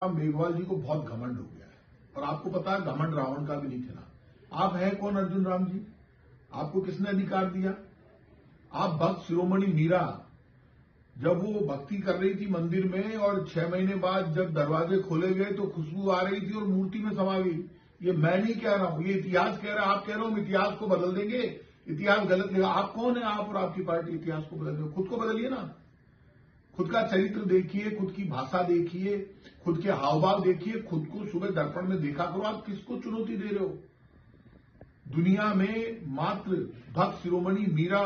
मेघवाल जी को बहुत घमंड हो गया है और आपको पता है घमंड रावण का भी नहीं था। आप हैं कौन अर्जुन राम जी? आपको किसने अधिकार दिया? आप भक्त शिरोमणि मीरा जब वो भक्ति कर रही थी मंदिर में और 6 महीने बाद जब दरवाजे खोले गए तो खुशबू आ रही थी और मूर्ति में समा गई। ये मैं नहीं कह रहा हूं, ये इतिहास कह रहा है। आप कह रहे हो हम इतिहास को बदल देंगे, इतिहास गलत लिखा। आप कौन है? आप और आपकी पार्टी इतिहास को बदल देंगे? खुद को बदलिए ना। खुद का चरित्र देखिए, खुद की भाषा देखिए, खुद के हाव भाव देखिए, खुद को सुबह दर्पण में देखा करो। आप किसको चुनौती दे रहे हो? दुनिया में मात्र भक्त शिरोमणि मीरा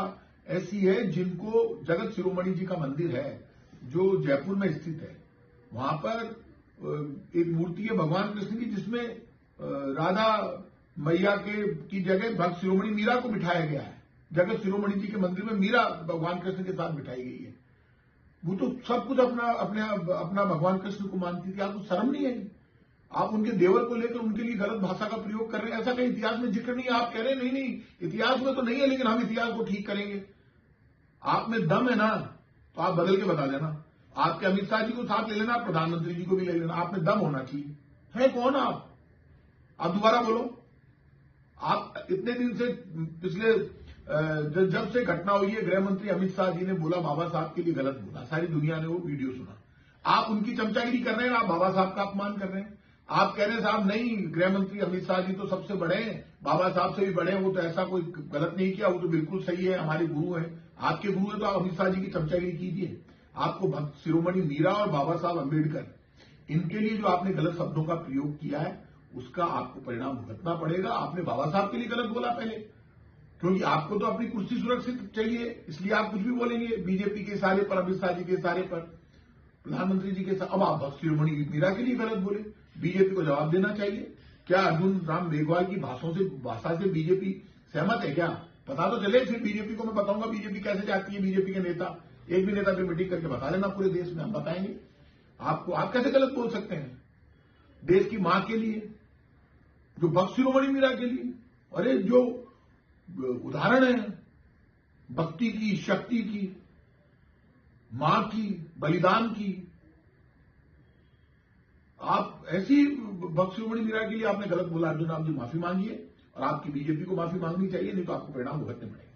ऐसी है जिनको जगत शिरोमणि जी का मंदिर है जो जयपुर में स्थित है। वहां पर एक मूर्ति है भगवान कृष्ण की जिसमें राधा मैया की जगह भक्त शिरोमणि मीरा को बिठाया गया है। जगत शिरोमणि जी के मंदिर में मीरा भगवान कृष्ण के साथ बिठाई गई है। वो तो सब कुछ अपना भगवान कृष्ण को मानती थी। आपको शर्म नहीं है? आप उनके देवर को लेकर उनके लिए गलत भाषा का प्रयोग कर रहे हैं। ऐसा कहीं इतिहास में जिक्र नहीं है। आप कह रहे हैं नहीं नहीं इतिहास में तो नहीं है, लेकिन हम इतिहास को ठीक करेंगे। आप में दम है ना तो आप बदल के बता देना। आपके अमित शाह जी को साथ ले लेना, प्रधानमंत्री जी को भी ले लेना। आप में दम होना चाहिए। है कौन आप दोबारा बोलो। आप इतने दिन से पिछले जब से घटना हुई है, गृह मंत्री अमित शाह जी ने बोला बाबा साहब के लिए गलत बोला, सारी दुनिया ने वो वीडियो सुना। आप उनकी चमचागिरी कर रहे हैं, आप बाबा साहब का अपमान कर रहे हैं। आप कह रहे हैं साहब नहीं, गृह मंत्री अमित शाह जी तो सबसे बड़े हैं, बाबा साहब से भी बड़े हैं, वो तो ऐसा कोई गलत नहीं किया, वो तो बिल्कुल सही है, हमारे गुरु हैं। आपके गुरु है तो आप अमित शाह जी की चमचागिरी कीजिए। आपको भक्त शिरोमणि मीरा और बाबा साहब अम्बेडकर इनके लिए जो आपने गलत शब्दों का प्रयोग किया है उसका आपको परिणाम भुगतना पड़ेगा। आपने बाबा साहब के लिए गलत बोला पहले, क्योंकि आपको तो अपनी कुर्सी सुरक्षित चाहिए, इसलिए आप कुछ भी बोलेंगे बीजेपी के इशारे पर, अमित शाह जी के इशारे पर, प्रधानमंत्री जी के साथ। अब आप भक्त शिरोमणि मीरा के लिए गलत बोले, बीजेपी को जवाब देना चाहिए। क्या अर्जुन राम मेघवाल की भाषा से बीजेपी सहमत है क्या? पता तो चले, फिर बीजेपी को मैं बताऊंगा बीजेपी कैसे जाती है। बीजेपी के नेता एक भी नेता की मीटिंग करके बता देना पूरे देश में, हम बताएंगे आपको। आप कैसे गलत बोल सकते हैं देश की मां के लिए, जो भक्त शिरोमणि मीरा के लिए? अरे जो उदाहरण है भक्ति की, शक्ति की, मां की, बलिदान की, आप ऐसी भक्त शिरोमणि मीरा के लिए आपने गलत बोला। अर्जुन राम जी माफी मांगिए और आपकी बीजेपी को माफी मांगनी चाहिए, नहीं तो आपको परिणाम भुगतने पड़ेंगे।